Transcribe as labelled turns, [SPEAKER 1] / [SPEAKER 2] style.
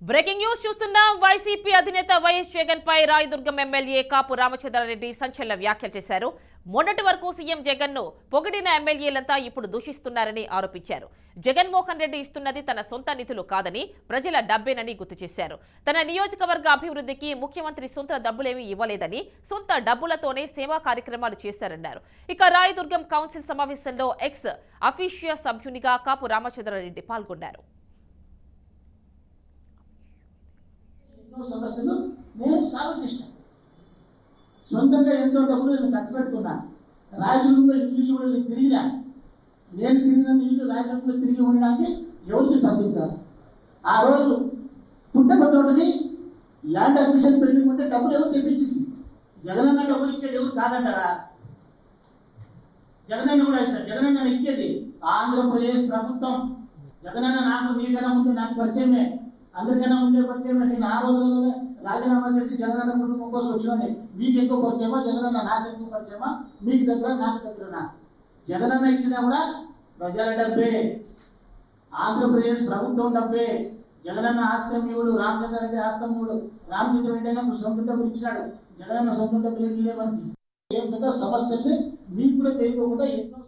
[SPEAKER 1] Breaking news చూస్తున్నాం. YCP అధినేత YS Jagan పై Rayadurgam MLA కాపు రామచంద్రారెడ్డి సంచలన వ్యాఖ్యలు చేశారు. మొన్నటి వరకు సీఎం జగన్ ను పొగిడిన ఎమ్మెల్యేలంతా ఇప్పుడు దూషిస్తున్నారని ఆరోపించారు. జగన్మోహన్ రెడ్డి ఇస్తున్నది తన సొంత నిధులు కాదని, ప్రజల డబ్బేనని గుర్తు చేశారు. తన నియోజకవర్గ అభివృద్ధికి ముఖ్యమంత్రి సొంత డబ్బులేమీ ఇవ్వలేదని, సొంత డబ్బులతోనే సేవా కార్యక్రమాలు చేశారన్నారు. ఇక రాయదుర్గం కౌన్సిల్ సమావేశంలో ఎక్స్ అఫీషియల్ సభ్యునిగా కాపు రామచంద్రారెడ్డి పాల్గొన్నారు.
[SPEAKER 2] సమస్యలు నేను సాల్వ్ చేశాను. సొంతంగా ఎంతో డబ్బులు నేను ఖర్చు పెట్టుకున్నాను. రాయదుర్గంలో ఇల్లు కూడా నేను తిరిగినా. నేను తిరిగిన ఇల్లు రాయదుర్గంలో తిరిగి ఉండడానికి ఎవరికి సాధ్యం కాదు. ఆ రోజు పుట్టపతోటని ల్యాండ్ అడ్మిషన్ పెండింగ్ ఉంటే డబ్బులు ఎవరు తెప్పించింది? జగనన్న డబ్బులు ఇచ్చేది ఎవరు కాదంటారా? జగనన్న కూడా ఇస్తారు. జగనన్న ఇచ్చేది ఆంధ్రప్రదేశ్ ప్రభుత్వం. జగనన్న నాకు మీకన్నా ముందు నాకు పరిచయమే, అందరికన్నా ముందే పరిచయమే. నేను ఆ రోజుల్లోనే రాజీనామా చేసి జగనన్న కుటుంబం కోసం వచ్చినండి. మీకు ఎక్కువ పరిచయమా, జగనన్న నాకు ఎక్కువ పరిచయమా? మీకు దగ్గర నాకు దగ్గరనా? జగనన్న ఇచ్చినా కూడా ప్రజల డబ్బే, ఆంధ్రప్రదేశ్ ప్రభుత్వం డబ్బే. జగనన్న ఆస్తమీయుడు, రామచంద్రారెడ్డి ఆస్తమీయుడు. రామచంద్రారెడ్డి అయినా సొంత డబ్బులు ఇచ్చినాడు. జగనన్న సొంత డబ్బులు ఏమి లేవని ఏమిటో సమస్యల్ని మీకు కూడా తెలియకుండా ఎన్నో